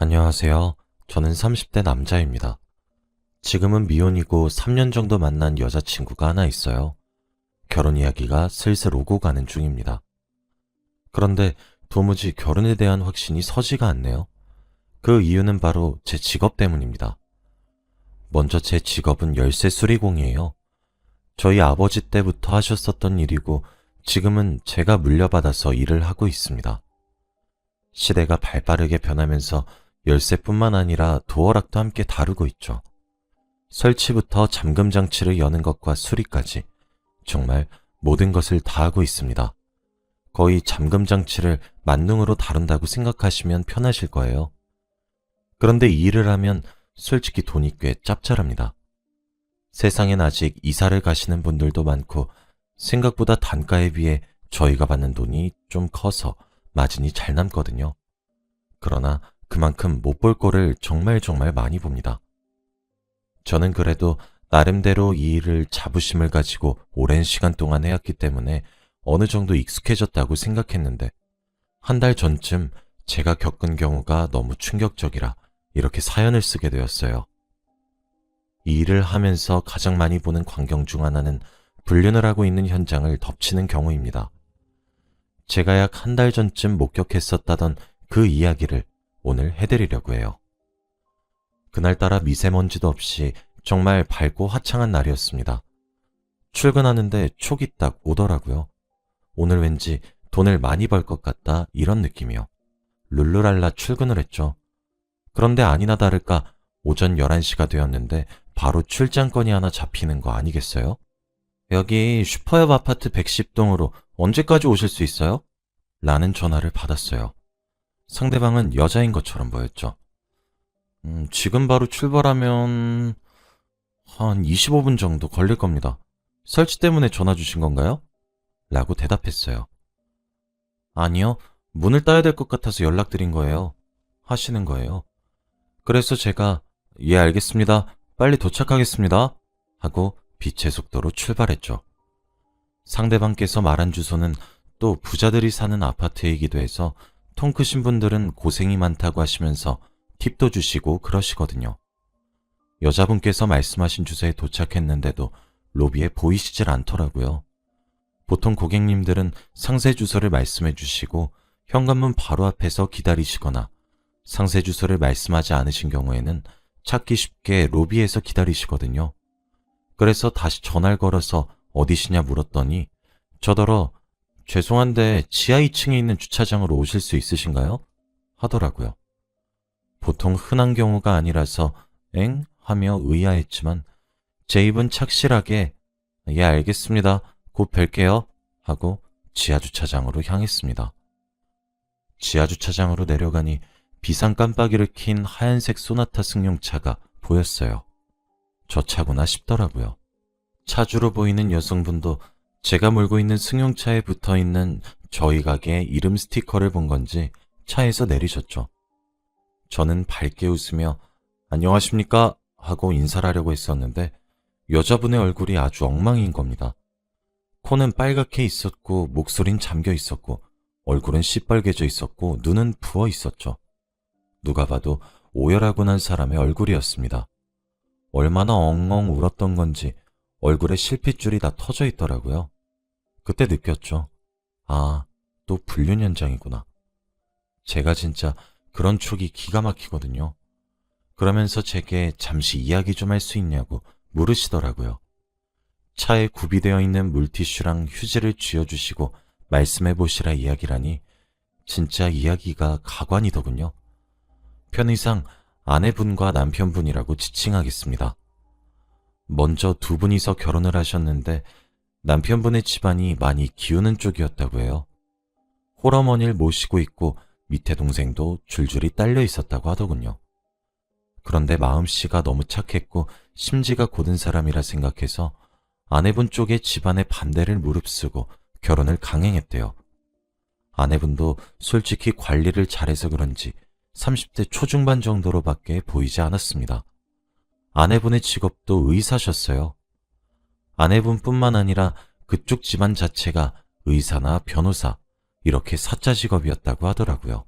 안녕하세요. 저는 30대 남자입니다. 지금은 미혼이고 3년 정도 만난 여자친구가 하나 있어요. 결혼 이야기가 슬슬 오고 가는 중입니다. 그런데 도무지 결혼에 대한 확신이 서지가 않네요. 그 이유는 바로 제 직업 때문입니다. 먼저 제 직업은 열쇠 수리공이에요. 저희 아버지 때부터 하셨었던 일이고 지금은 제가 물려받아서 일을 하고 있습니다. 시대가 발빠르게 변하면서 열쇠뿐만 아니라 도어락도 함께 다루고 있죠. 설치부터 잠금 장치를 여는 것과 수리까지 정말 모든 것을 다 하고 있습니다. 거의 잠금 장치를 만능으로 다룬다고 생각하시면 편하실 거예요. 그런데 이 일을 하면 솔직히 돈이 꽤 짭짤합니다. 세상엔 아직 이사를 가시는 분들도 많고 생각보다 단가에 비해 저희가 받는 돈이 좀 커서 마진이 잘 남거든요. 그러나 그만큼 못 볼 거를 정말 많이 봅니다. 저는 그래도 나름대로 이 일을 자부심을 가지고 오랜 시간 동안 해왔기 때문에 어느 정도 익숙해졌다고 생각했는데 한 달 전쯤 제가 겪은 경우가 너무 충격적이라 이렇게 사연을 쓰게 되었어요. 이 일을 하면서 가장 많이 보는 광경 중 하나는 불륜을 하고 있는 현장을 덮치는 경우입니다. 제가 약 한 달 전쯤 목격했었다던 그 이야기를 오늘 해드리려고 해요. 그날따라 미세먼지도 없이 정말 밝고 화창한 날이었습니다. 출근하는데 촉이 딱 오더라고요. 오늘 왠지 돈을 많이 벌 것 같다 이런 느낌이요. 룰루랄라 출근을 했죠. 그런데 아니나 다를까 오전 11시가 되었는데 바로 출장건이 하나 잡히는 거 아니겠어요? 여기 슈퍼협 아파트 110동으로 언제까지 오실 수 있어요? 라는 전화를 받았어요. 상대방은 여자인 것처럼 보였죠. 지금 바로 출발하면 한 25분 정도 걸릴 겁니다. 설치 때문에 전화 주신 건가요? 라고 대답했어요. 아니요, 문을 따야 될 것 같아서 연락드린 거예요. 하시는 거예요. 그래서 제가 예, 알겠습니다. 빨리 도착하겠습니다. 하고 빛의 속도로 출발했죠. 상대방께서 말한 주소는 또 부자들이 사는 아파트이기도 해서 통 크신 분들은 고생이 많다고 하시면서 팁도 주시고 그러시거든요. 여자분께서 말씀하신 주소에 도착했는데도 로비에 보이시질 않더라고요. 보통 고객님들은 상세 주소를 말씀해 주시고 현관문 바로 앞에서 기다리시거나 상세 주소를 말씀하지 않으신 경우에는 찾기 쉽게 로비에서 기다리시거든요. 그래서 다시 전화를 걸어서 어디시냐 물었더니 저더러 죄송한데 지하 2층에 있는 주차장으로 오실 수 있으신가요? 하더라고요. 보통 흔한 경우가 아니라서 엥? 하며 의아했지만 제 입은 착실하게 예, 알겠습니다. 곧 뵐게요. 하고 지하주차장으로 향했습니다. 지하주차장으로 내려가니 비상 깜빡이를 킨 하얀색 소나타 승용차가 보였어요. 저 차구나 싶더라고요. 차주로 보이는 여성분도 제가 몰고 있는 승용차에 붙어있는 저희 가게 이름 스티커를 본 건지 차에서 내리셨죠. 저는 밝게 웃으며 안녕하십니까? 하고 인사를 하려고 했었는데 여자분의 얼굴이 아주 엉망인 겁니다. 코는 빨갛게 있었고 목소린 잠겨 있었고 얼굴은 시뻘개져 있었고 눈은 부어 있었죠. 누가 봐도 오열하고 난 사람의 얼굴이었습니다. 얼마나 엉엉 울었던 건지 얼굴에 실핏줄이 다 터져 있더라고요. 그때 느꼈죠. 아, 또 불륜 현장이구나. 제가 진짜 그런 촉이 기가 막히거든요. 그러면서 제게 잠시 이야기 좀 할 수 있냐고 물으시더라고요. 차에 구비되어 있는 물티슈랑 휴지를 쥐어주시고 말씀해 보시라 이야기라니 진짜 이야기가 가관이더군요. 편의상 아내분과 남편분이라고 지칭하겠습니다. 먼저 두 분이서 결혼을 하셨는데 남편분의 집안이 많이 기우는 쪽이었다고 해요. 홀어머니를 모시고 있고 밑에 동생도 줄줄이 딸려 있었다고 하더군요. 그런데 마음씨가 너무 착했고 심지가 고든 사람이라 생각해서 아내분 쪽의 집안의 반대를 무릅쓰고 결혼을 강행했대요. 아내분도 솔직히 관리를 잘해서 그런지 30대 초중반 정도로밖에 보이지 않았습니다. 아내분의 직업도 의사셨어요. 아내분뿐만 아니라 그쪽 집안 자체가 의사나 변호사 이렇게 사자 직업이었다고 하더라고요.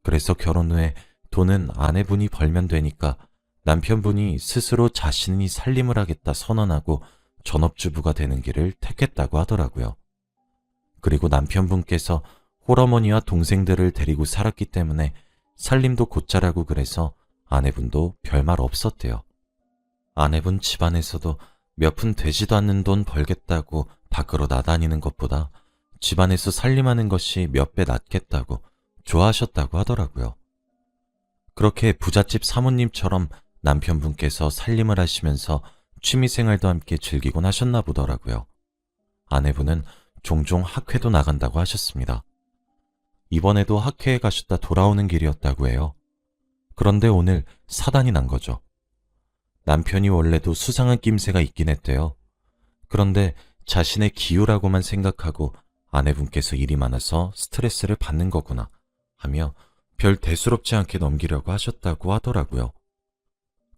그래서 결혼 후에 돈은 아내분이 벌면 되니까 남편분이 스스로 자신이 살림을 하겠다 선언하고 전업주부가 되는 길을 택했다고 하더라고요. 그리고 남편분께서 홀어머니와 동생들을 데리고 살았기 때문에 살림도 곧잘하고 그래서 아내분도 별말 없었대요. 아내분 집안에서도 몇 푼 되지도 않는 돈 벌겠다고 밖으로 나다니는 것보다 집안에서 살림하는 것이 몇 배 낫겠다고 좋아하셨다고 하더라고요. 그렇게 부잣집 사모님처럼 남편분께서 살림을 하시면서 취미생활도 함께 즐기곤 하셨나 보더라고요. 아내분은 종종 학회도 나간다고 하셨습니다. 이번에도 학회에 가셨다 돌아오는 길이었다고 해요. 그런데 오늘 사단이 난 거죠. 남편이 원래도 수상한 낌새가 있긴 했대요. 그런데 자신의 기우라고만 생각하고 아내분께서 일이 많아서 스트레스를 받는 거구나 하며 별 대수롭지 않게 넘기려고 하셨다고 하더라고요.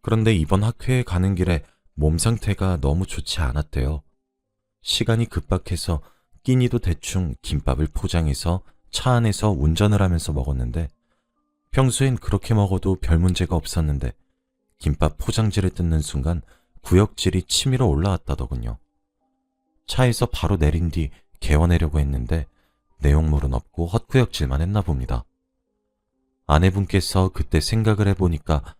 그런데 이번 학회에 가는 길에 몸 상태가 너무 좋지 않았대요. 시간이 급박해서 끼니도 대충 김밥을 포장해서 차 안에서 운전을 하면서 먹었는데 평소엔 그렇게 먹어도 별 문제가 없었는데 김밥 포장지를 뜯는 순간 구역질이 치밀어 올라왔다더군요. 차에서 바로 내린 뒤 개워내려고 했는데 내용물은 없고 헛구역질만 했나 봅니다. 아내분께서 그때 생각을 해보니까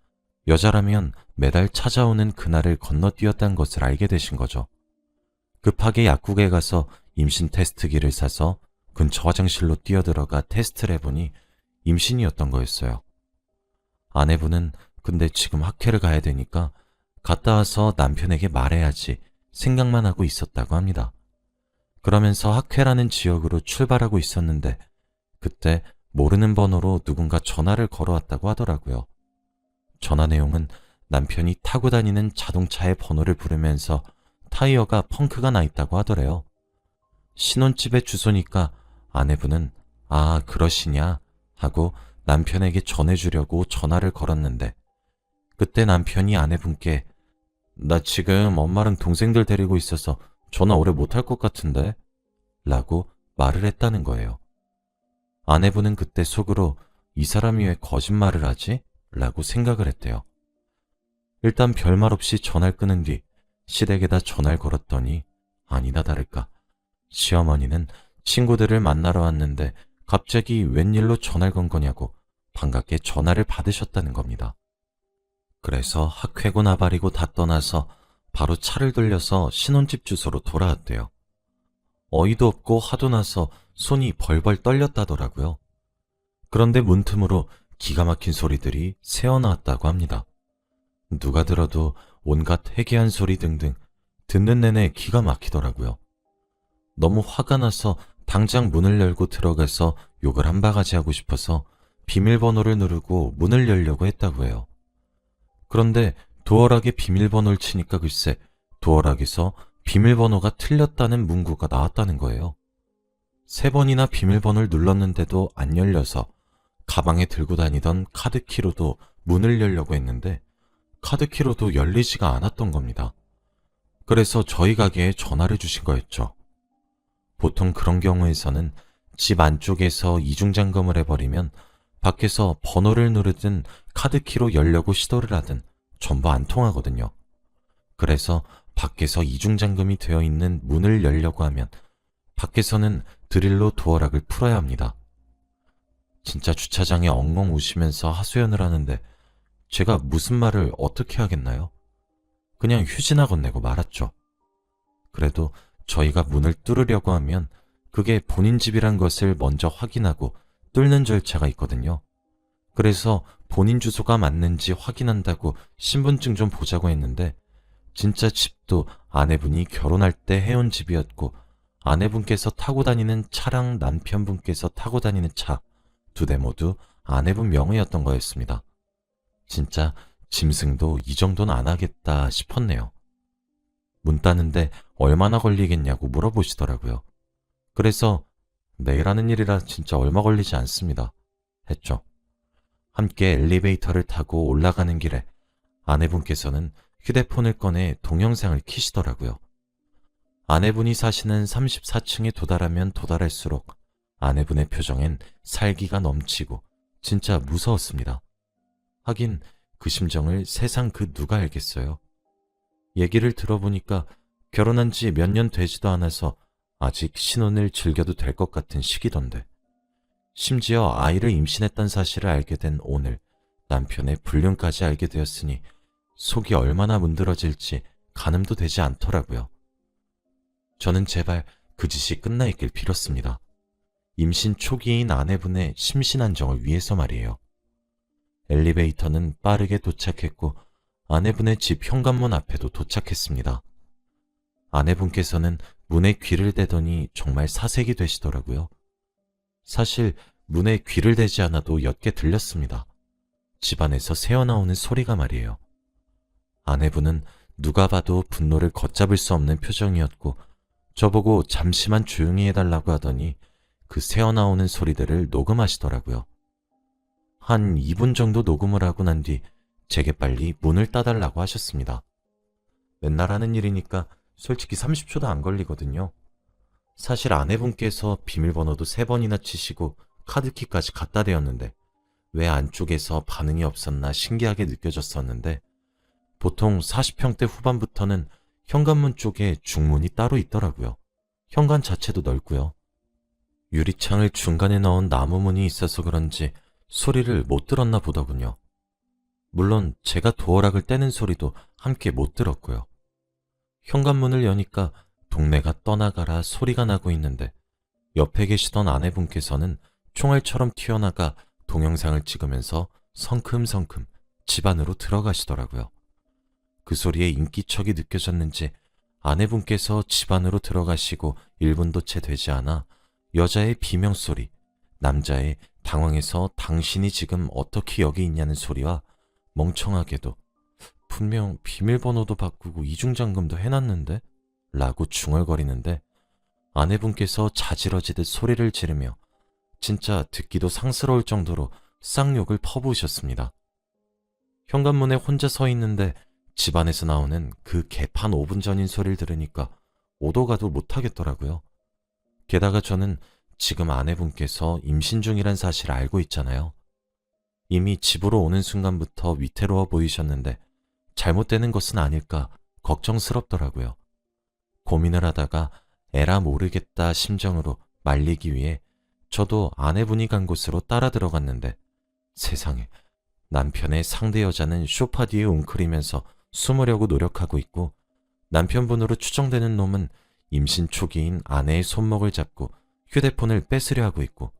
여자라면 매달 찾아오는 그날을 건너뛰었다는 것을 알게 되신 거죠. 급하게 약국에 가서 임신 테스트기를 사서 근처 화장실로 뛰어들어가 테스트를 해보니 임신이었던 거였어요. 아내분은 근데 지금 학회를 가야 되니까 갔다 와서 남편에게 말해야지 생각만 하고 있었다고 합니다. 그러면서 학회라는 지역으로 출발하고 있었는데 그때 모르는 번호로 누군가 전화를 걸어왔다고 하더라고요. 전화 내용은 남편이 타고 다니는 자동차의 번호를 부르면서 타이어가 펑크가 나 있다고 하더래요. 신혼집의 주소니까 아내분은 아 그러시냐 하고 남편에게 전해주려고 전화를 걸었는데 그때 남편이 아내분께 나 지금 엄마랑 동생들 데리고 있어서 전화 오래 못할 것 같은데 라고 말을 했다는 거예요. 아내분은 그때 속으로 이 사람이 왜 거짓말을 하지? 라고 생각을 했대요. 일단 별말 없이 전화를 끊은 뒤 시댁에다 전화를 걸었더니 아니나 다를까 시어머니는 친구들을 만나러 왔는데 갑자기 웬일로 전화를 건 거냐고 반갑게 전화를 받으셨다는 겁니다. 그래서 학회고 나발이고 다 떠나서 바로 차를 돌려서 신혼집 주소로 돌아왔대요. 어이도 없고 화도 나서 손이 벌벌 떨렸다더라고요. 그런데 문틈으로 기가 막힌 소리들이 새어나왔다고 합니다. 누가 들어도 온갖 회개한 소리 등등 듣는 내내 기가 막히더라고요. 너무 화가 나서 당장 문을 열고 들어가서 욕을 한 바가지 하고 싶어서 비밀번호를 누르고 문을 열려고 했다고 해요. 그런데 도어락에 비밀번호를 치니까 글쎄 도어락에서 비밀번호가 틀렸다는 문구가 나왔다는 거예요. 3번이나 비밀번호를 눌렀는데도 안 열려서 가방에 들고 다니던 카드키로도 문을 열려고 했는데 카드키로도 열리지가 않았던 겁니다. 그래서 저희 가게에 전화를 주신 거였죠. 보통 그런 경우에서는 집 안쪽에서 이중잠금을 해버리면 밖에서 번호를 누르든 카드키로 열려고 시도를 하든 전부 안 통하거든요. 그래서 밖에서 이중잠금이 되어 있는 문을 열려고 하면 밖에서는 드릴로 도어락을 풀어야 합니다. 진짜 주차장에 엉엉 우시면서 하소연을 하는데 제가 무슨 말을 어떻게 하겠나요? 그냥 휴지나 건네고 말았죠. 그래도 저희가 문을 뚫으려고 하면 그게 본인 집이란 것을 먼저 확인하고 뚫는 절차가 있거든요. 그래서 본인 주소가 맞는지 확인한다고 신분증 좀 보자고 했는데 진짜 집도 아내분이 결혼할 때 해온 집이었고 아내분께서 타고 다니는 차랑 남편분께서 타고 다니는 차 2대 모두 아내분 명의였던 거였습니다. 진짜 짐승도 이 정도는 안 하겠다 싶었네요. 문 따는데 얼마나 걸리겠냐고 물어보시더라고요. 그래서 매일 하는 일이라 진짜 얼마 걸리지 않습니다. 했죠. 함께 엘리베이터를 타고 올라가는 길에 아내분께서는 휴대폰을 꺼내 동영상을 켜시더라고요. 아내분이 사시는 34층에 도달하면 도달할수록 아내분의 표정엔 살기가 넘치고 진짜 무서웠습니다. 하긴 그 심정을 세상 그 누가 알겠어요. 얘기를 들어보니까 결혼한 지 몇 년 되지도 않아서 아직 신혼을 즐겨도 될 것 같은 시기던데. 심지어 아이를 임신했던 사실을 알게 된 오늘 남편의 불륜까지 알게 되었으니 속이 얼마나 문드러질지 가늠도 되지 않더라고요. 저는 제발 그 짓이 끝나 있길 빌었습니다. 임신 초기인 아내분의 심신안정을 위해서 말이에요. 엘리베이터는 빠르게 도착했고 아내분의 집 현관문 앞에도 도착했습니다. 아내분께서는 문에 귀를 대더니 정말 사색이 되시더라고요. 사실 문에 귀를 대지 않아도 옅게 들렸습니다. 집안에서 새어나오는 소리가 말이에요. 아내분은 누가 봐도 분노를 걷잡을 수 없는 표정이었고 저보고 잠시만 조용히 해달라고 하더니 그 새어나오는 소리들을 녹음하시더라고요. 한 2분 정도 녹음을 하고 난 뒤 제게 빨리 문을 따달라고 하셨습니다. 맨날 하는 일이니까 솔직히 30초도 안 걸리거든요. 사실 아내분께서 비밀번호도 3번이나 치시고 카드키까지 갖다 대었는데 왜 안쪽에서 반응이 없었나 신기하게 느껴졌었는데 보통 40평대 후반부터는 현관문 쪽에 중문이 따로 있더라고요. 현관 자체도 넓고요. 유리창을 중간에 넣은 나무문이 있어서 그런지 소리를 못 들었나 보더군요. 물론 제가 도어락을 떼는 소리도 함께 못 들었고요. 현관문을 여니까 동네가 떠나가라 소리가 나고 있는데 옆에 계시던 아내분께서는 총알처럼 튀어나가 동영상을 찍으면서 성큼성큼 집 안으로 들어가시더라고요. 그 소리에 인기척이 느껴졌는지 아내분께서 집 안으로 들어가시고 1분도 채 되지 않아 여자의 비명소리, 남자의 당황해서 당신이 지금 어떻게 여기 있냐는 소리와 멍청하게도 분명 비밀번호도 바꾸고 이중잠금도 해놨는데? 라고 중얼거리는데 아내분께서 자지러지듯 소리를 지르며 진짜 듣기도 상스러울 정도로 쌍욕을 퍼부으셨습니다. 현관문에 혼자 서 있는데 집안에서 나오는 그 개판 5분 전인 소리를 들으니까 오도 가도 못하겠더라고요. 게다가 저는 지금 아내분께서 임신 중이란 사실을 알고 있잖아요. 이미 집으로 오는 순간부터 위태로워 보이셨는데 잘못되는 것은 아닐까 걱정스럽더라고요. 고민을 하다가 에라 모르겠다 심정으로 말리기 위해 저도 아내분이 간 곳으로 따라 들어갔는데 세상에 남편의 상대 여자는 소파 뒤에 웅크리면서 숨으려고 노력하고 있고 남편분으로 추정되는 놈은 임신 초기인 아내의 손목을 잡고 휴대폰을 뺏으려 하고 있고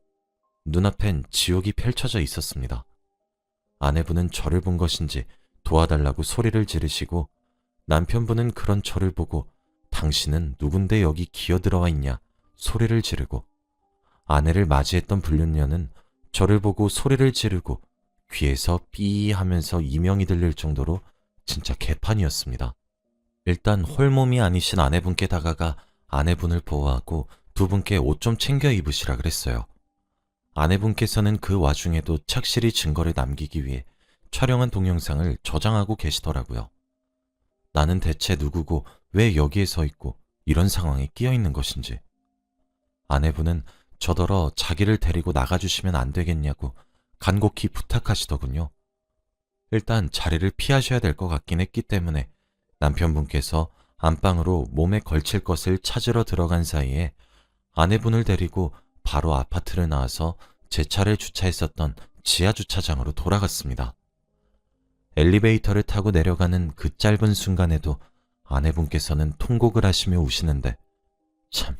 눈앞엔 지옥이 펼쳐져 있었습니다. 아내분은 저를 본 것인지 도와달라고 소리를 지르시고 남편분은 그런 저를 보고 당신은 누군데 여기 기어들어와 있냐 소리를 지르고 아내를 맞이했던 불륜녀는 저를 보고 소리를 지르고 귀에서 삐 하면서 이명이 들릴 정도로 진짜 개판이었습니다. 일단 홀몸이 아니신 아내분께 다가가 아내분을 보호하고 두 분께 옷 좀 챙겨 입으시라 그랬어요. 아내분께서는 그 와중에도 착실히 증거를 남기기 위해 촬영한 동영상을 저장하고 계시더라고요. 나는 대체 누구고 왜 여기에 서 있고 이런 상황에 끼어 있는 것인지. 아내분은 저더러 자기를 데리고 나가주시면 안 되겠냐고 간곡히 부탁하시더군요. 일단 자리를 피하셔야 될 것 같긴 했기 때문에 남편분께서 안방으로 몸에 걸칠 것을 찾으러 들어간 사이에 아내분을 데리고 바로 아파트를 나와서 제 차를 주차했었던 지하주차장으로 돌아갔습니다. 엘리베이터를 타고 내려가는 그 짧은 순간에도 아내분께서는 통곡을 하시며 우시는데 참,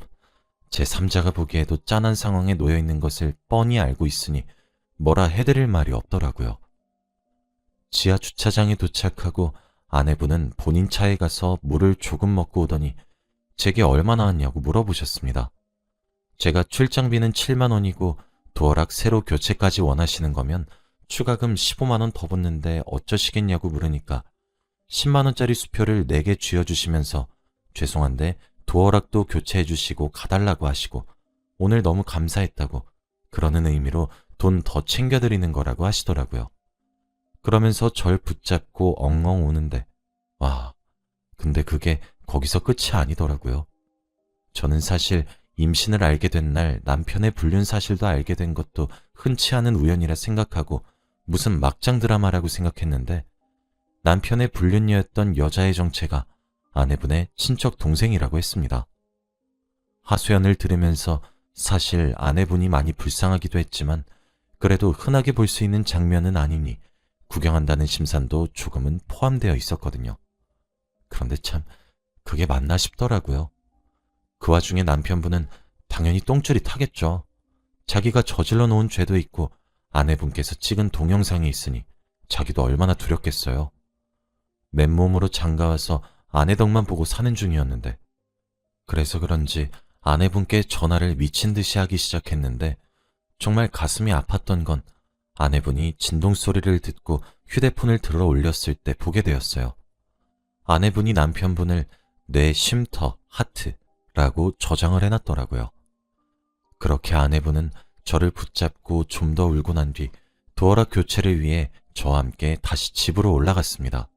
제 3자가 보기에도 짠한 상황에 놓여 있는 것을 뻔히 알고 있으니 뭐라 해드릴 말이 없더라고요. 지하 주차장에 도착하고 아내분은 본인 차에 가서 물을 조금 먹고 오더니 제게 얼마 나왔냐고 물어보셨습니다. 제가 출장비는 7만 원이고 도어락 새로 교체까지 원하시는 거면 추가금 15만 원 더 붙는데 어쩌시겠냐고 물으니까 10만 원짜리 수표를 4개 쥐어주시면서 죄송한데 도어락도 교체해 주시고 가달라고 하시고 오늘 너무 감사했다고 그러는 의미로 돈 더 챙겨드리는 거라고 하시더라고요. 그러면서 절 붙잡고 엉엉 우는데 와, 근데 그게 거기서 끝이 아니더라고요. 저는 사실 임신을 알게 된 날 남편의 불륜 사실도 알게 된 것도 흔치 않은 우연이라 생각하고 무슨 막장 드라마라고 생각했는데 남편의 불륜녀였던 여자의 정체가 아내분의 친척 동생이라고 했습니다. 하소연을 들으면서 사실 아내분이 많이 불쌍하기도 했지만 그래도 흔하게 볼 수 있는 장면은 아니니 구경한다는 심산도 조금은 포함되어 있었거든요. 그런데 참 그게 맞나 싶더라고요. 그 와중에 남편분은 당연히 똥줄이 타겠죠. 자기가 저질러 놓은 죄도 있고 아내분께서 찍은 동영상이 있으니 자기도 얼마나 두렵겠어요. 맨몸으로 장가와서 아내 덕만 보고 사는 중이었는데 그래서 그런지 아내분께 전화를 미친 듯이 하기 시작했는데 정말 가슴이 아팠던 건 아내분이 진동 소리를 듣고 휴대폰을 들어 올렸을 때 보게 되었어요. 아내분이 남편분을 내 쉼터 하트라고 저장을 해놨더라고요. 그렇게 아내분은 저를 붙잡고 좀 더 울고 난 뒤 도어락 교체를 위해 저와 함께 다시 집으로 올라갔습니다.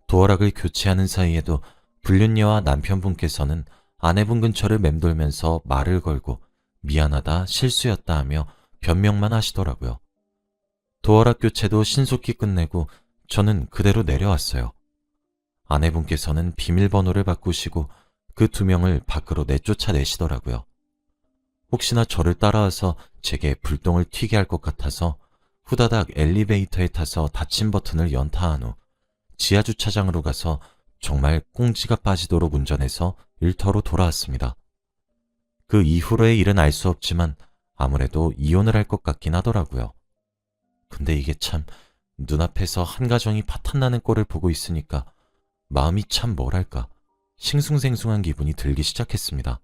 도어락을 교체하는 사이에도 불륜녀와 남편분께서는 아내분 근처를 맴돌면서 말을 걸고 미안하다, 실수였다 하며 변명만 하시더라고요. 도어락 교체도 신속히 끝내고 저는 그대로 내려왔어요. 아내분께서는 비밀번호를 바꾸시고 그 두 명을 밖으로 내쫓아내시더라고요. 혹시나 저를 따라와서 제게 불똥을 튀게 할 것 같아서 후다닥 엘리베이터에 타서 닫힌 버튼을 연타한 후 지하주차장으로 가서 정말 꽁지가 빠지도록 운전해서 일터로 돌아왔습니다. 그 이후로의 일은 알 수 없지만 아무래도 이혼을 할 것 같긴 하더라고요. 근데 이게 참 눈앞에서 한 가정이 파탄나는 꼴을 보고 있으니까 마음이 참 뭐랄까 싱숭생숭한 기분이 들기 시작했습니다.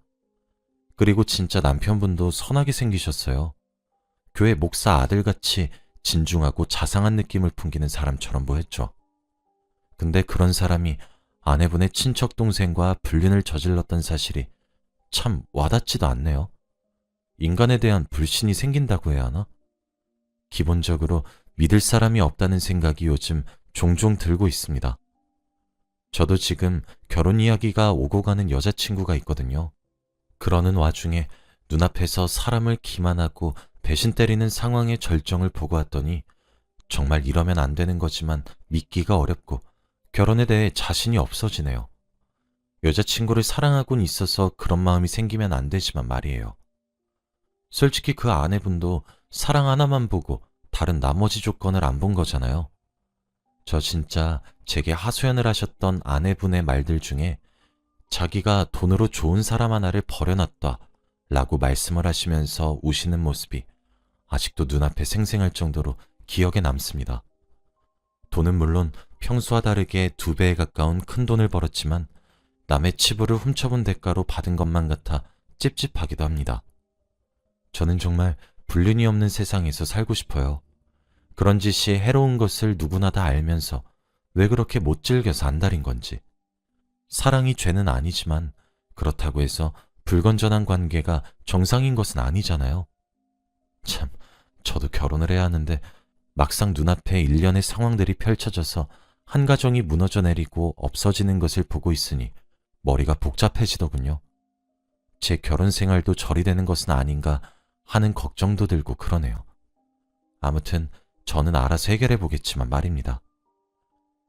그리고 진짜 남편분도 선하게 생기셨어요. 교회 목사 아들같이 진중하고 자상한 느낌을 풍기는 사람처럼 보였죠. 근데 그런 사람이 아내분의 친척 동생과 불륜을 저질렀던 사실이 참 와닿지도 않네요. 인간에 대한 불신이 생긴다고 해야 하나? 기본적으로 믿을 사람이 없다는 생각이 요즘 종종 들고 있습니다. 저도 지금 결혼 이야기가 오고 가는 여자친구가 있거든요. 그러는 와중에 눈앞에서 사람을 기만하고 배신 때리는 상황의 절정을 보고 왔더니 정말 이러면 안 되는 거지만 믿기가 어렵고 결혼에 대해 자신이 없어지네요. 여자친구를 사랑하곤 있어서 그런 마음이 생기면 안 되지만 말이에요. 솔직히 그 아내분도 사랑 하나만 보고 다른 나머지 조건을 안 본 거잖아요. 저 진짜 제게 하소연을 하셨던 아내분의 말들 중에 자기가 돈으로 좋은 사람 하나를 버려놨다 라고 말씀을 하시면서 우시는 모습이 아직도 눈앞에 생생할 정도로 기억에 남습니다. 돈은 물론 평소와 다르게 2배에 가까운 큰 돈을 벌었지만 남의 치부를 훔쳐본 대가로 받은 것만 같아 찝찝하기도 합니다. 저는 정말 불륜이 없는 세상에서 살고 싶어요. 그런 짓이 해로운 것을 누구나 다 알면서 왜 그렇게 못 즐겨서 안달인 건지. 사랑이 죄는 아니지만 그렇다고 해서 불건전한 관계가 정상인 것은 아니잖아요. 참, 저도 결혼을 해야 하는데 막상 눈앞에 일련의 상황들이 펼쳐져서 한 가정이 무너져 내리고 없어지는 것을 보고 있으니 머리가 복잡해지더군요. 제 결혼 생활도 저리 되는 것은 아닌가 하는 걱정도 들고 그러네요. 아무튼 저는 알아서 해결해 보겠지만 말입니다.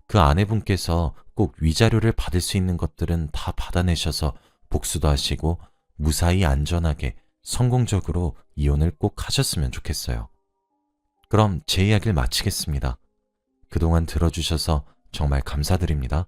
그 아내분께서 꼭 위자료를 받을 수 있는 것들은 다 받아내셔서 복수도 하시고 무사히 안전하게 성공적으로 이혼을 꼭 하셨으면 좋겠어요. 그럼 제 이야기를 마치겠습니다. 그동안 들어주셔서 정말 감사드립니다.